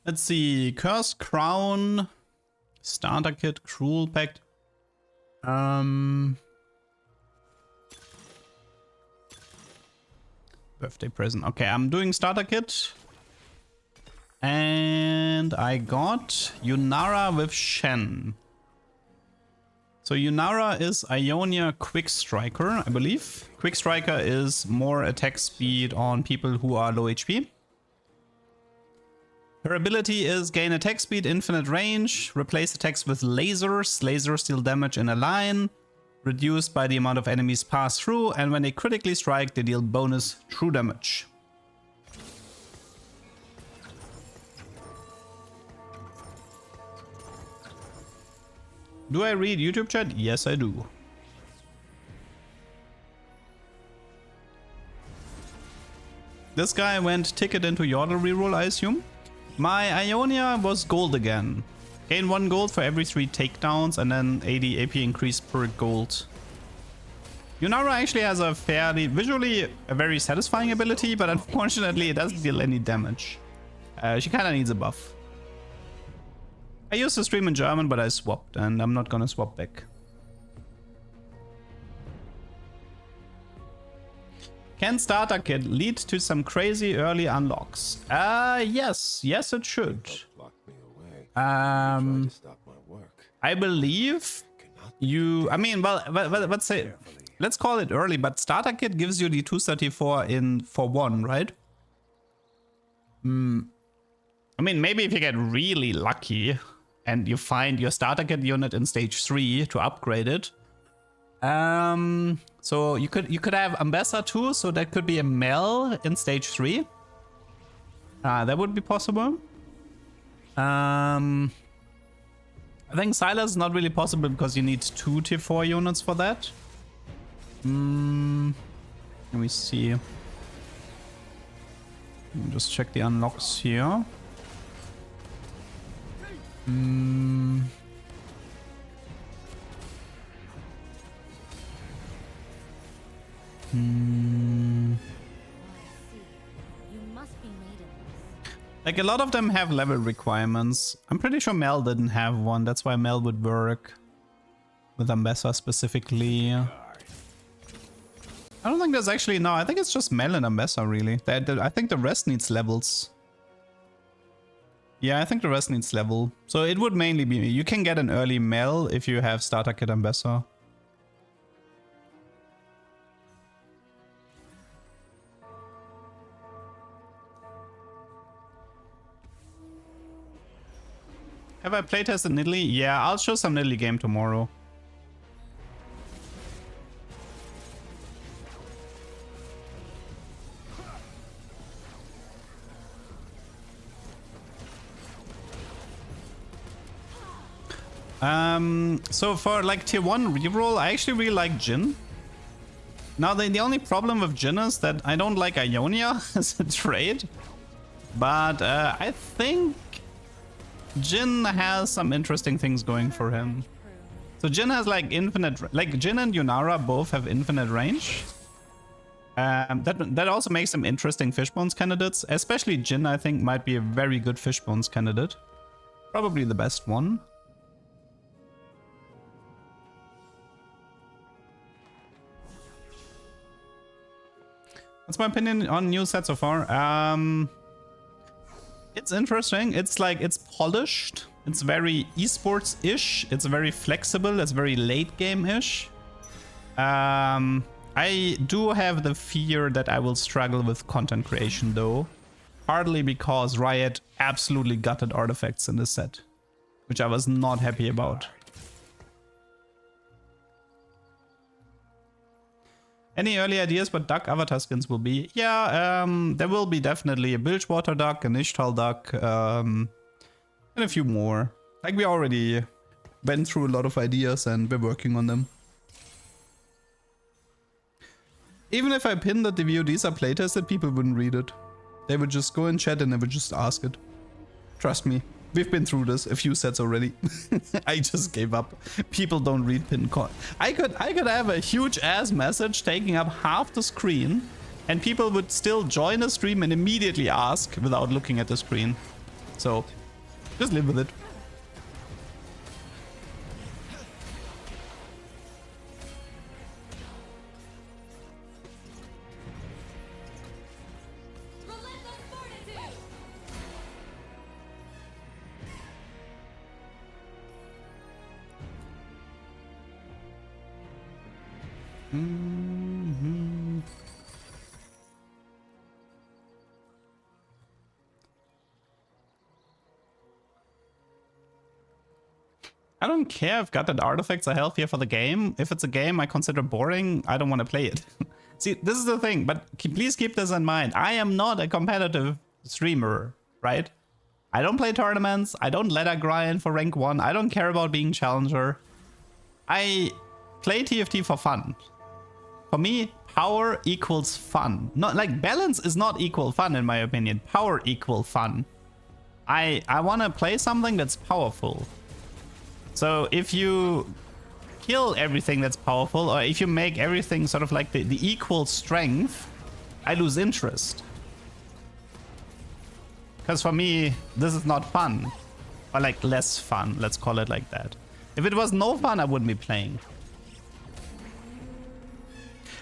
Let's see. Curse Crown. Starter Kit. Cruel Pact. Birthday present. Okay, I'm doing Starter Kit. And I got Yunara with Shen. So Yunara is Ionia Quick Striker, I believe. Quick Striker is more attack speed on people who are low HP. Her ability is gain attack speed, infinite range, replace attacks with lasers. Lasers deal damage in a line, reduced by the amount of enemies pass through, and when they critically strike, they deal bonus true damage. Do I read YouTube chat? Yes, I do. This guy went ticket into Yordle reroll, I assume. My Ionia was gold again. Gain 1 gold for every 3 takedowns and then 80 AP increase per gold. Yunara actually has a fairly, visually a very satisfying ability, but unfortunately it doesn't deal any damage. She kind of needs a buff. I used to stream in German, but I swapped, and I'm not gonna swap back. Can Starter Kit lead to some crazy early unlocks? Yes. Yes, it should. I believe you... I mean, well, let's say... Let's call it early, but Starter Kit gives you the 234 in for 1, right? I mean, maybe if you get really lucky and you find your Starter Kit unit in stage 3 to upgrade it. So you could have Ambassador too, so that could be a Mel in stage 3. That would be possible. I think Silas is not really possible because you need 2 tier 4 units for that. Let me see. Let me just check the unlocks here. Like a lot of them have level requirements. I'm pretty sure Mel didn't have one. That's why Mel would work with Ambessa specifically. I don't think there's actually... No, I think it's just Mel and Ambessa really. I think the rest needs levels. Yeah, I think the rest needs level. So it would mainly be... You can get an early Mel if you have Starter Kit Ambessa. Have I playtested Nidalee? Yeah, I'll show some Nidalee game tomorrow. So for like tier 1 reroll, I actually really like Jhin. Now the only problem with Jhin is that I don't like Ionia as a trade. But I think Jhin has some interesting things going for him. So Jhin has like infinite, like Jhin and Yunara both have infinite range. That also makes them interesting Fishbones candidates. Especially Jhin, I think, might be a very good Fishbones candidate. Probably the best one. That's my opinion on new Sett so far. It's interesting. It's like, it's polished. It's very esports-ish. It's very flexible. It's very late game-ish. I do have the fear that I will struggle with content creation though. Partly because Riot absolutely gutted artifacts in this set, which I was not happy about. Any early ideas what duck avatar skins will be? Yeah, there will be definitely a Bilgewater duck, an Ishtal duck, and a few more. Like we already went through a lot of ideas and we're working on them. Even if I pinned that the VODs are playtested, people wouldn't read it. They would just go in chat and they would just ask it. Trust me. We've been through this a few sets already. I just gave up. People don't read pin con. I could have a huge ass message taking up half the screen and people would still join the stream and immediately ask without looking at the screen. So just live with it. I don't care if gutted artifacts are healthier for the game. If it's a game I consider boring, I don't want to play it. See, this is the thing, but please keep this in mind. I am not a competitive streamer, right? I don't play tournaments. I don't ladder grind for rank 1. I don't care about being challenger. I play TFT for fun. For me, power equals fun. Not like balance is not equal fun in my opinion. Power equal fun. I want to play something that's powerful. So if you kill everything that's powerful, or if you make everything sort of like the equal strength, I lose interest. Because for me, this is not fun. Or like less fun, let's call it like that. If it was no fun, I wouldn't be playing.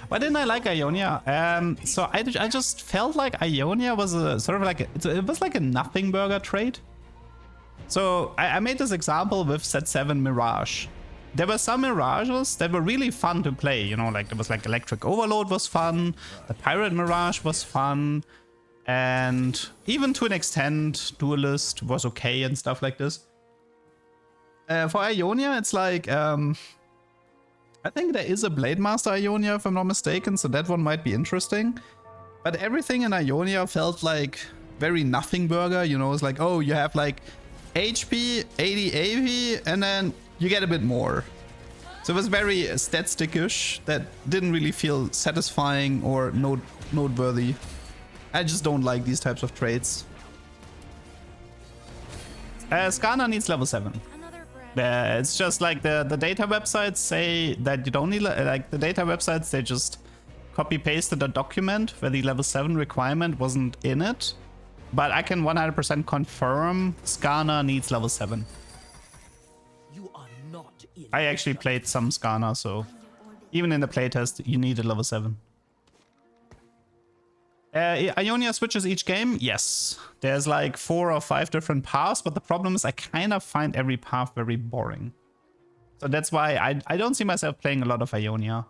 Why didn't I like Ionia? So I just felt like Ionia was a sort of like it was like a nothing burger trade. So I made this example with Set 7 Mirage. There were some Mirages that were really fun to play, you know, like there was like Electric Overload was fun, the Pirate Mirage was fun, and even to an extent Duelist was okay and stuff like this. For Ionia, it's like, I think there is a Blade Master Ionia if I'm not mistaken, so that one might be interesting. But everything in Ionia felt like very nothing burger, you know, it's like, oh, you have like HP, 80 AP, and then you get a bit more. So it was very stat-stickish that didn't really feel satisfying or noteworthy. I just don't like these types of trades. Skana needs level 7. It's just like the data websites say that you don't need, like the data websites, they just copy-pasted a document where the level 7 requirement wasn't in it. But I can 100% confirm Skana needs level 7. You are not in I actually played some Skana, so even in the playtest, you need a level 7. Ionia switches each game? Yes. There's like 4 or 5 different paths, but the problem is I kind of find every path very boring. So that's why I don't see myself playing a lot of Ionia.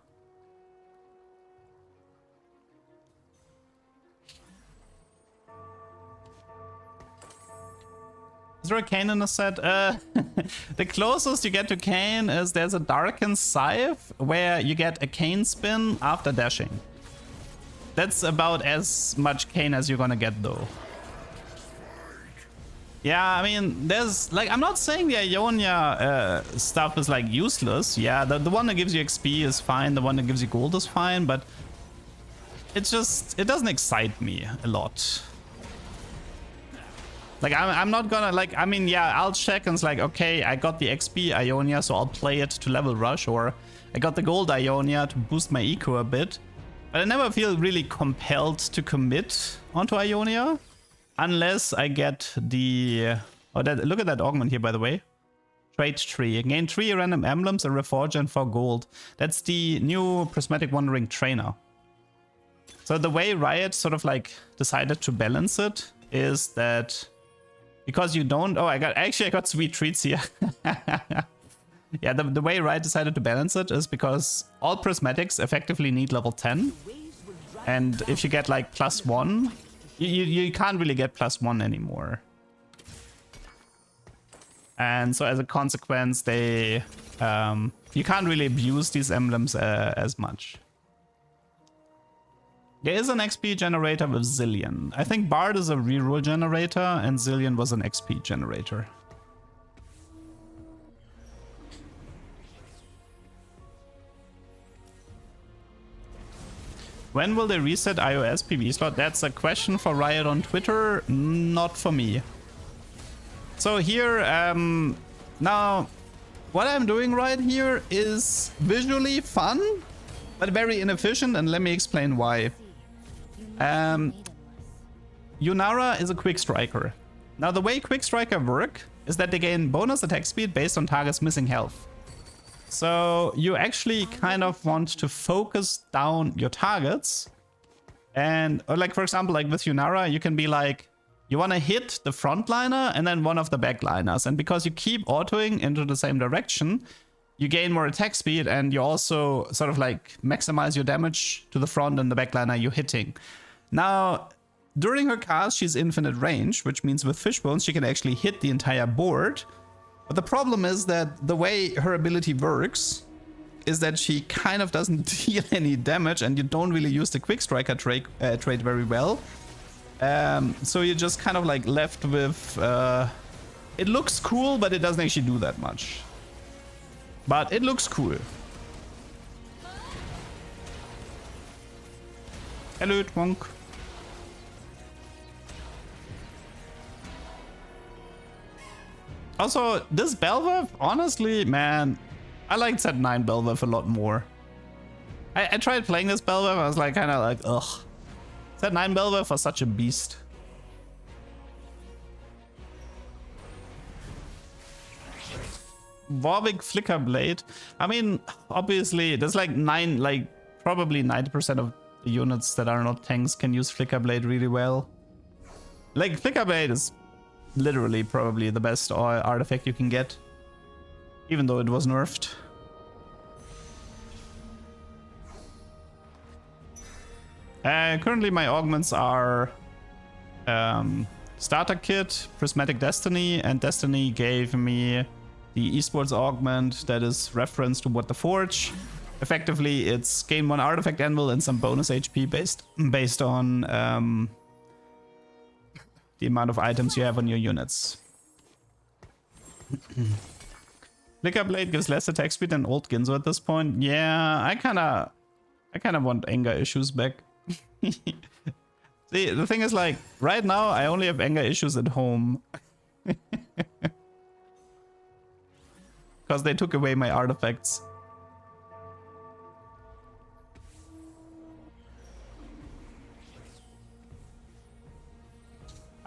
Is there a Kain in the set? The closest you get to Kain is there's a Darkened Scythe where you get a Kain spin after dashing. That's about as much Kain as you're gonna get though. Yeah, I mean, there's like, I'm not saying the Ionia stuff is like useless. Yeah, the one that gives you XP is fine, the one that gives you gold is fine, but it's just, it doesn't excite me a lot. Like, I'm not gonna, like, I mean, yeah, I'll check and it's like, okay, I got the XP Ionia, so I'll play it to level rush, or I got the gold Ionia to boost my eco a bit. But I never feel really compelled to commit onto Ionia unless I get the... Oh, look at that augment here, by the way. Trade tree. Gain 3 random emblems and reforge and 4 gold. That's the new Prismatic Wandering Trainer. So the way Riot sort of like decided to balance it is that... Because you don't... Oh, I got sweet treats here. Yeah, the way Riot decided to balance it is because all prismatics effectively need level 10. And if you get like +1, you can't really get +1 anymore. And so as a consequence, they you can't really abuse these emblems as much. There is an XP generator with Zillion. I think Bard is a reroll generator and Zillion was an XP generator. When will they reset iOS PvE slot? That's a question for Riot on Twitter, not for me. So here, now, what I'm doing right here is visually fun, but very inefficient, and let me explain why. Yunara is a quick striker. Now the way Quick Striker work is that they gain bonus attack speed based on target's missing health. So you actually kind of want to focus down your targets. And like, for example, like with Yunara, you can be like, you want to hit the frontliner and then one of the backliners. And because you keep autoing into the same direction, you gain more attack speed and you also sort of like maximize your damage to the front and the backliner you're hitting. Now, during her cast, she's infinite range, which means with Fishbones, she can actually hit the entire board. But the problem is that the way her ability works is that she kind of doesn't deal any damage and you don't really use the Quick Striker trait very well. So you're just kind of like left with... it looks cool, but it doesn't actually do that much. But it looks cool. Hello, Twonk. Also, this Belveth, honestly, man, I liked Set 9 Belveth a lot more. I tried playing this Belveth, I was like, kind of like, ugh. Set 9 Belveth was such a beast. Warwick Flicker Blade. I mean, obviously, there's like probably 90% of the units that are not tanks can use Flicker Blade really well. Like, Flicker Blade is literally probably the best artifact you can get, even though it was nerfed. Currently my augments are Starter Kit, Prismatic Destiny, and Destiny gave me the esports augment that is referenced to What the Forge. Effectively, it's gain 1 artifact anvil and some bonus HP based on the amount of items you have on your units. Flicker Blade gives less attack speed than old Ginzo at this point. Yeah, I kinda want anger issues back. See, the thing is, like, right now I only have anger issues at home. Because they took away my artifacts.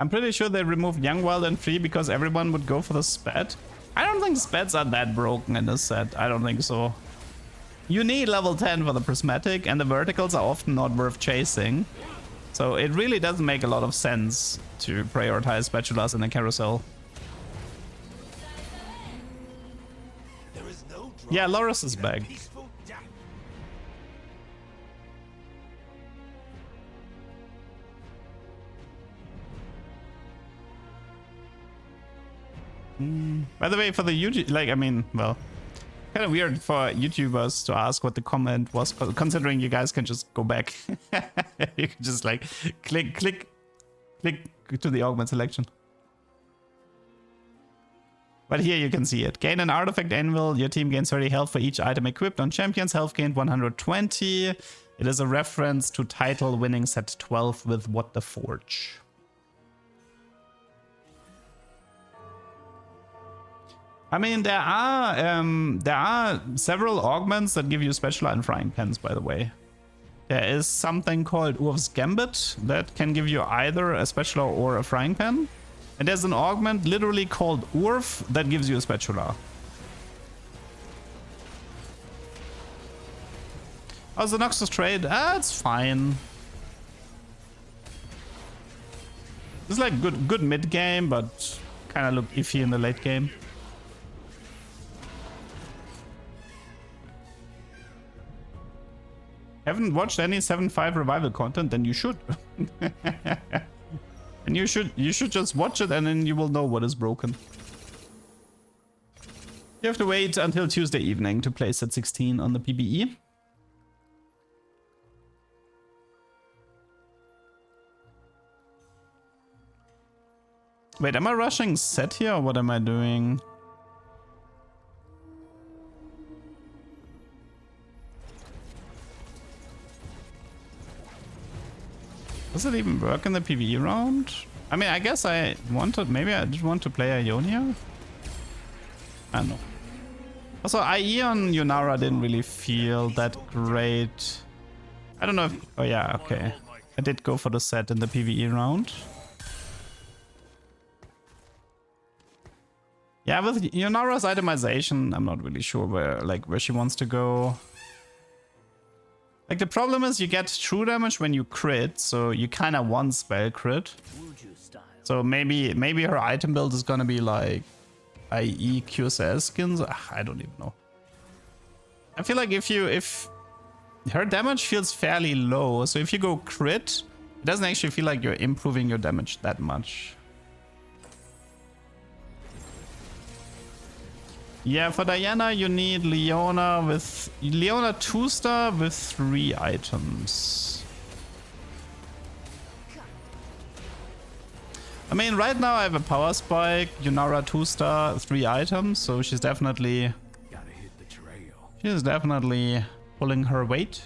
I'm pretty sure they removed Young, Wild, and Free because everyone would go for the Spat. I don't think Spats are that broken in this set. I don't think so. You need level 10 for the Prismatic, and the verticals are often not worth chasing. So it really doesn't make a lot of sense to prioritize spatulas in a carousel. Yeah, Loris is back. By the way, for the YouTube, like, I mean, well, kind of weird for YouTubers to ask what the comment was, considering you guys can just go back. You can just like click to the augment selection. But here you can see it. Gain an artifact anvil. Your team gains 30 health for each item equipped. On champions, health gained 120. It is a reference to title winning set 12 with What the Forge. I mean, there are several augments that give you spatula and frying pans, by the way. There is something called Urf's Gambit that can give you either a spatula or a frying pan. And there's an augment literally called Urf that gives you a spatula. Oh, the Noxus trade? It's fine. It's like good mid game, but kind of look iffy in the late game. Haven't watched any 7.5 revival content? Then you should. And you should just watch it, and then you will know what is broken. You have to wait until Tuesday evening to play set 16 on the PBE. Wait, am I rushing Sett here, or what am I doing? Does it even work in the PvE round? I mean, I guess I wanted, maybe I did want to play Ionia? I don't know. Also, IE on Yunara didn't really feel that great. I don't know if, oh yeah, okay. I did go for the Sett in the PvE round. Yeah, with Yunara's itemization, I'm not really sure where she wants to go. Like, the problem is you get true damage when you crit, so you kind of want spell crit. So maybe her item build is gonna be like IE QSS skins. I don't even know. I feel like if her damage feels fairly low, so if you go crit, it doesn't actually feel like you're improving your damage that much. Yeah, for Diana you need Leona 2-star with 3 items. I mean, right now I have a power spike, Yunara 2-star, 3 items, so she's definitely pulling her weight.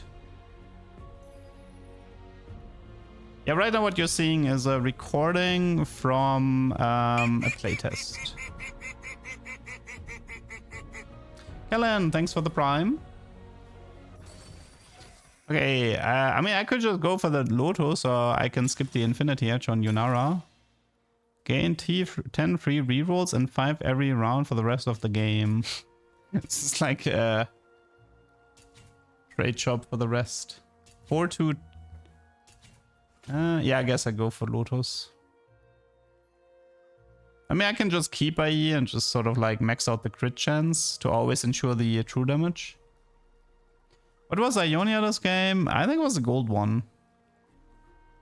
Yeah, right now what you're seeing is a recording from a playtest. Kellen, thanks for the prime. Okay, I mean, I could just go for the Lotus, or I can skip the Infinity Edge on Yunara. Gain 10 free rerolls and 5 every round for the rest of the game. It's just like a trade shop for the rest. 4-2. Yeah, I guess I go for Lotus. I mean, I can just keep IE and just sort of like max out the crit chance to always ensure the true damage. What was Ionia this game? I think it was the gold one.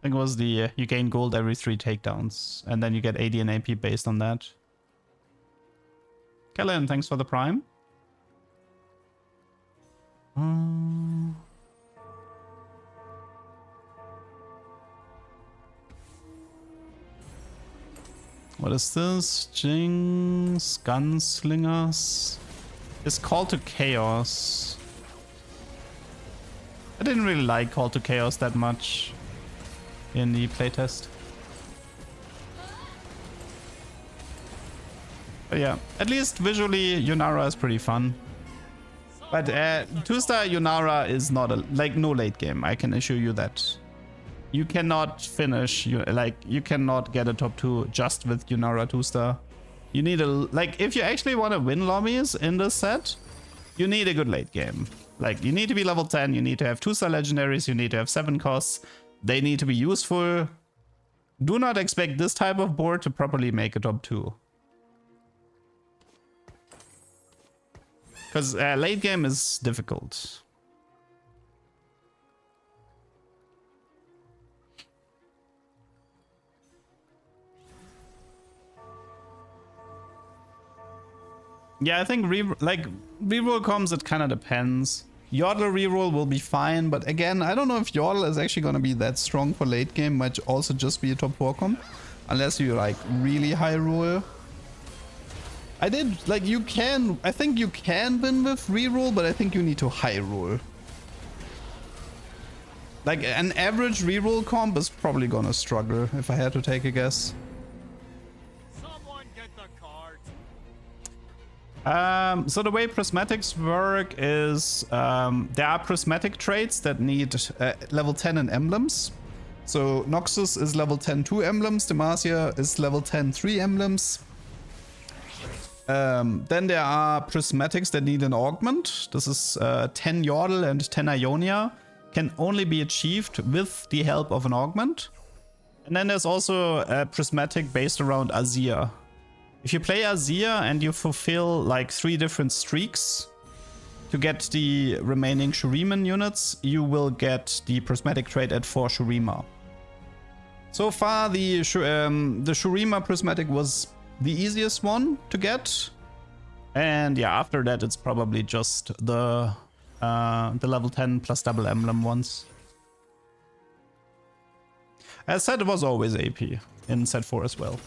I think it was the you gain gold every 3 takedowns, and then you get AD and AP based on that. Kellen, thanks for the prime. What is this? Jinx, Gunslingers. It's Call to Chaos. I didn't really like Call to Chaos that much in the playtest. But yeah, at least visually Yunara is pretty fun. But 2-star Yunara is not no late game, I can assure you that. You cannot finish, you cannot get a top 2 just with Yunara 2-star. You need if you actually want to win lobbies in this set, you need a good late game. Like, you need to be level 10, you need to have 2-star legendaries, you need to have 7 costs. They need to be useful. Do not expect this type of board to properly make a top 2. Because late game is difficult. Yeah, I think reroll comms, it kind of depends. Yordle reroll will be fine, but again, I don't know if Yordle is actually going to be that strong for late game. Might also just be a top 4 comp, unless you like really high roll. I think you can win with reroll, but I think you need to high roll. Like, an average reroll comp is probably gonna struggle, if I had to take a guess. Someone get the card. So the way prismatics work is there are prismatic traits that need level 10 and emblems. So Noxus is level 10 2 emblems, Demacia is level 10 3 emblems. Then there are prismatics that need an augment. This is 10 Yordle and 10 Ionia. Can only be achieved with the help of an augment. And then there's also a prismatic based around Azir. If you play Azir and you fulfill like 3 different streaks to get the remaining Shuriman units, you will get the prismatic trait at 4 Shurima. So far the Shurima prismatic was the easiest one to get. And yeah, after that it's probably just the level 10 plus double emblem ones. As said, it was always AP in set 4 as well.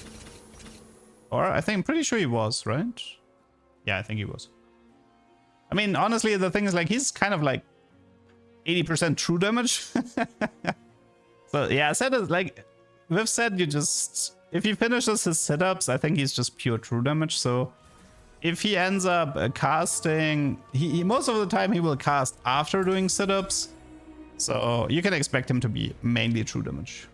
Or I'm pretty sure he was, right? Yeah, I think he was. I mean, honestly, the thing is, like, he's kind of like 80% true damage. So yeah, Sett is like, with Sett, if he finishes his sit-ups, I think he's just pure true damage. So if he ends up casting, he most of the time he will cast after doing sit-ups. So you can expect him to be mainly true damage.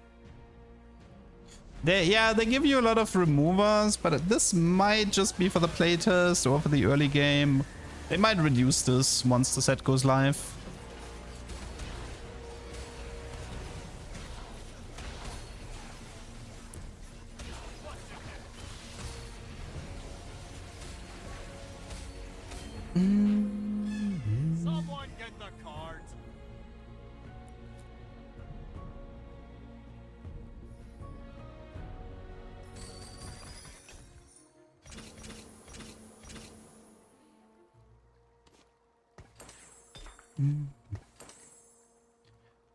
They give you a lot of removers, but this might just be for the playtest or for the early game. They might reduce this once the set goes live. Someone get the cards.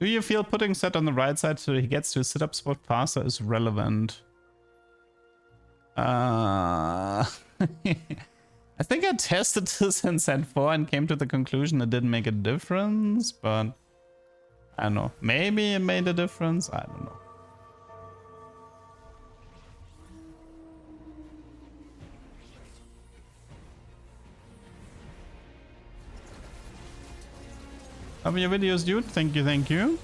Do you feel putting Sett on the right side so he gets to a sit-up spot faster is relevant? I think I tested this in Set 4 and came to the conclusion it didn't make a difference, but I don't know. Maybe it made a difference. I don't know. Love your videos, dude. Thank you, thank you.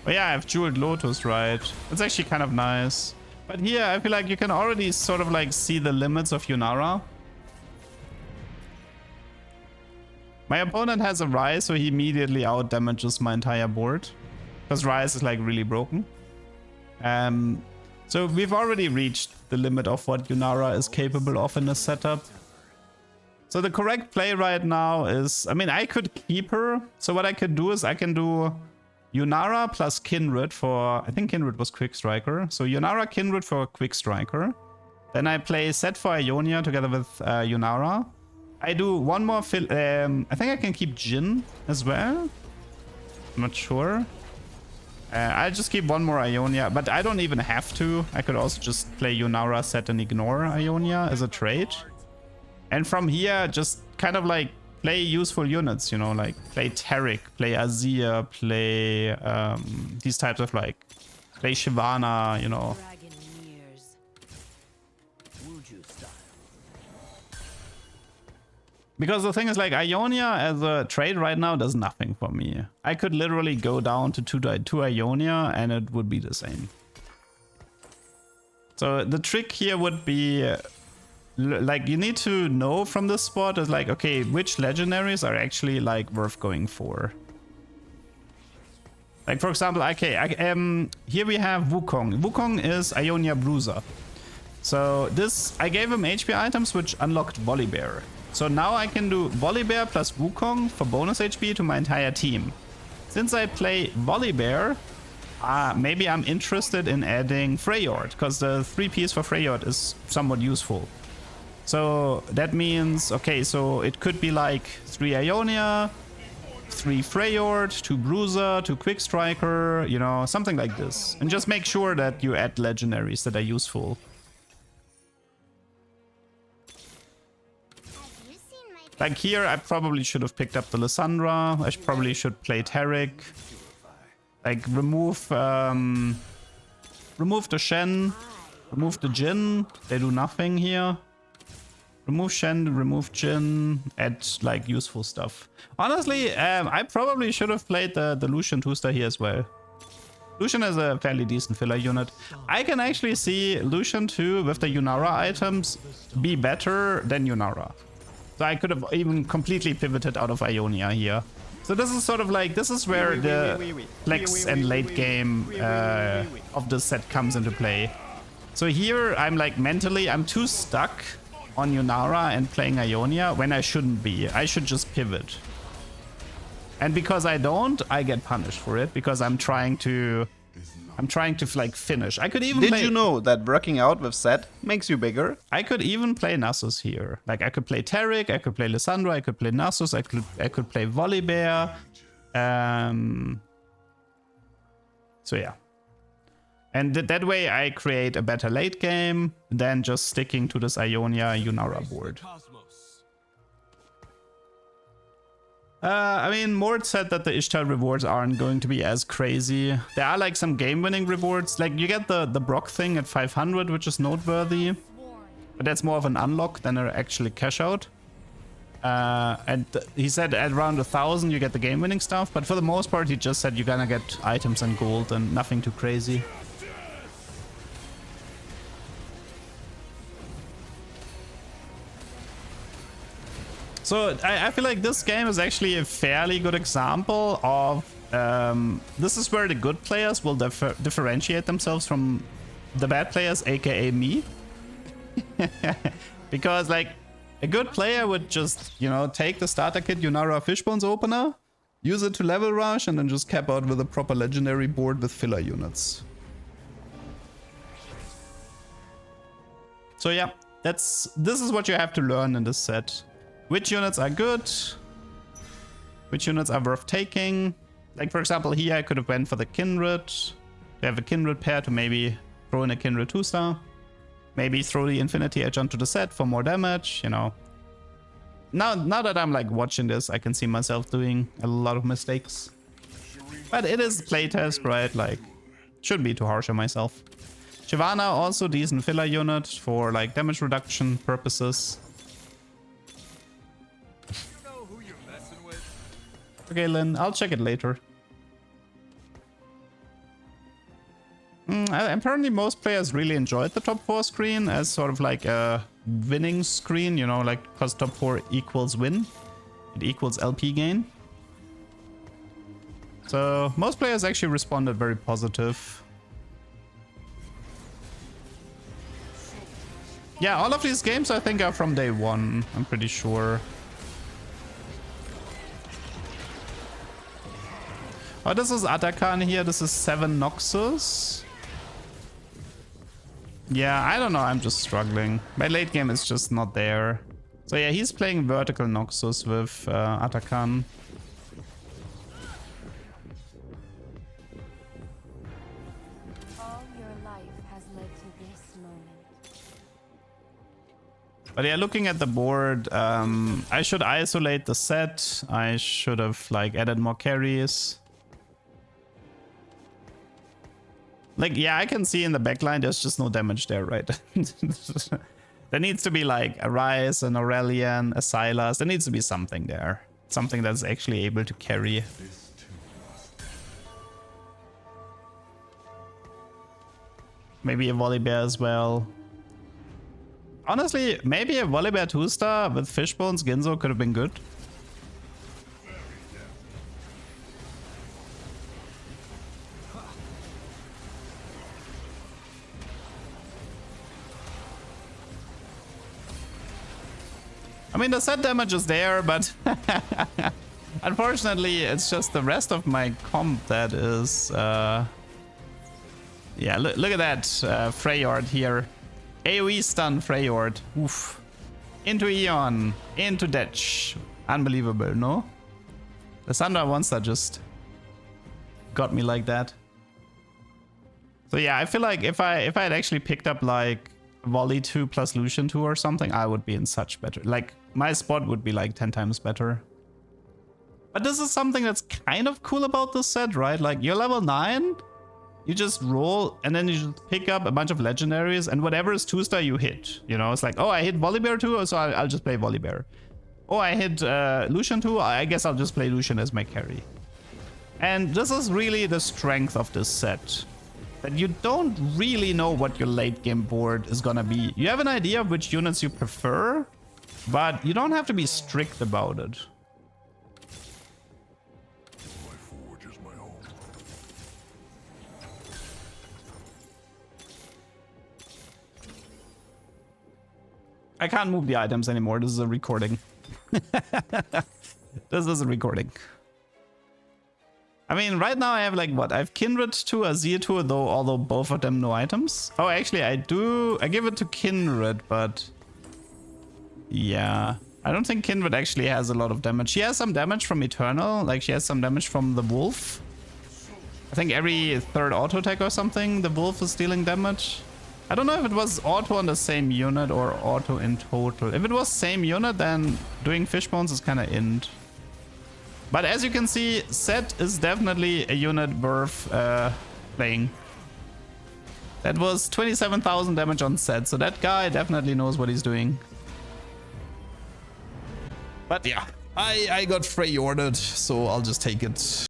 But yeah, I have Jeweled Lotus, right? It's actually kind of nice. But here, I feel like you can already sort of like see the limits of Yunara. My opponent has a Rise, so he immediately out damages my entire board. Because Rise is like really broken. So we've already reached the limit of what Yunara is capable of in this setup. So the correct play right now is, I mean, I could keep her. So what I could do is I can do Yunara plus Kindred for, I think Kindred was Quick Striker. So Yunara, Kindred for Quick Striker. Then I play Sett for Ionia together with Yunara. I do one more, I think I can keep Jhin as well. I'm not sure. I'll just keep one more Ionia, but I don't even have to. I could also just play Yunara, Sett, and ignore Ionia as a trade. And from here, just kind of like play useful units, you know, like play Taric, play Azir, play these types of like, play Shyvana, you know. Because the thing is, like, Ionia as a trade right now does nothing for me. I could literally go down to 2 Ionia and it would be the same. So the trick here would be, like, you need to know from this spot is like, okay, which legendaries are actually like worth going for. Like, for example, okay, here we have Wukong. Wukong is Ionia Bruiser. So this, I gave him HP items which unlocked Volibear. So now I can do Volibear plus Wukong for bonus HP to my entire team. Since I play Volibear, maybe I'm interested in adding Freyord, because the 3 Ps for Freyord is somewhat useful. So that means, okay, so it could be like 3 Ionia, 3 Freyord, 2 Bruiser, 2 Quick Striker, you know, something like this. And just make sure that you add legendaries that are useful. Like here, I probably should have picked up the Lissandra. I probably should play Taric. Like remove the Shen, remove the Jhin. They do nothing here. Remove Shen, remove Jhin, add like useful stuff. Honestly, I probably should have played the Lucian 2-star here as well. Lucian is a fairly decent filler unit. I can actually see Lucian 2 with the Yunara items be better than Yunara. So I could have even completely pivoted out of Ionia here. So this is sort of like, this is where the flex and late game of the set comes into play. So here I'm like mentally, I'm too stuck on Yunara and playing Ionia when I shouldn't be. I should just pivot. And because I don't, I get punished for it because I'm trying to like finish. I could even Did you know that working out with Sett makes you bigger? I could even play Nasus here. Like I could play Taric, I could play Lissandra, I could play Nasus, I could play Volibear. So yeah. And that way I create a better late game than just sticking to this Ionia Yunara board. I mean, Mort said that the Ishtar rewards aren't going to be as crazy. There are like some game-winning rewards. Like you get the Brock thing at 500, which is noteworthy. But that's more of an unlock than an actually cash out. And he said at around 1,000 you get the game-winning stuff, but for the most part he just said you're gonna get items and gold and nothing too crazy. So I feel like this game is actually a fairly good example of this is where the good players will differentiate themselves from the bad players, aka me. Because like a good player would just, you know, take the starter kit Yunara Fishbones opener, use it to level rush, and then just cap out with a proper legendary board with filler units. So yeah, this is what you have to learn in this set. Which units are good, which units are worth taking. Like for example here I could have went for the Kindred, to have a Kindred pair to maybe throw in a Kindred 2-star. Maybe throw the Infinity Edge onto the set for more damage, you know. Now that I'm like watching this, I can see myself doing a lot of mistakes. But it is playtest, right? Like, shouldn't be too harsh on myself. Shyvana also decent filler unit for like damage reduction purposes. Okay, Lynn, I'll check it later. Apparently most players really enjoyed the top 4 screen as sort of like a winning screen, you know, like because top 4 equals win. It equals LP gain. So most players actually responded very positive. Yeah, all of these games I think are from day 1, I'm pretty sure. Oh, this is Atakan here. This is 7 Noxus. Yeah, I don't know. I'm just struggling. My late game is just not there. So yeah, he's playing vertical Noxus with Atakan. All your life has led to this moment. But yeah, looking at the board, I should isolate the set. I should have like added more carries. Like, yeah, I can see in the backline there's just no damage there, right? There needs to be like a Ryze, an Aurelian, a Sylas. There needs to be something there. Something that's actually able to carry. Maybe a Volibear as well. Honestly, maybe a Volibear 2-star with Fishbones Ginzo could have been good. I mean, the set damage is there, but unfortunately, it's just the rest of my comp that is... Yeah, look at that Freyord here. AoE stun Freyord. Oof. Into Eon. Into Detch. Unbelievable, no? The Sandra Monster just got me like that. So yeah, I feel like if I had actually picked up like Volley 2 plus Lucian 2 or something, I would be in such better... Like, my spot would be like 10 times better. But this is something that's kind of cool about this set, right? Like, you're level 9, you just roll, and then you just pick up a bunch of legendaries, and whatever is 2-star you hit. You know, it's like, oh, I hit Volibear 2, so I'll just play Volibear. Oh, I hit Lucian 2, I guess I'll just play Lucian as my carry. And this is really the strength of this set. That you don't really know what your late game board is gonna be. You have an idea of which units you prefer, but you don't have to be strict about it. I can't move the items anymore. This is a recording. This is a recording. I mean, right now I have like what? I have Kindred 2, Azir 2, though, although both of them no items. Oh, actually, I give it to Kindred, but yeah. I don't think Kindred actually has a lot of damage. She has some damage from Eternal, like she has some damage from the Wolf. I think every third auto attack or something, the Wolf is dealing damage. I don't know if it was auto on the same unit or auto in total. If it was same unit, then doing Fishbones is kind of int. But as you can see, Sett is definitely a unit worth playing. That was 27,000 damage on Sett, so that guy definitely knows what he's doing. But yeah, I got Frey ordered, so I'll just take it.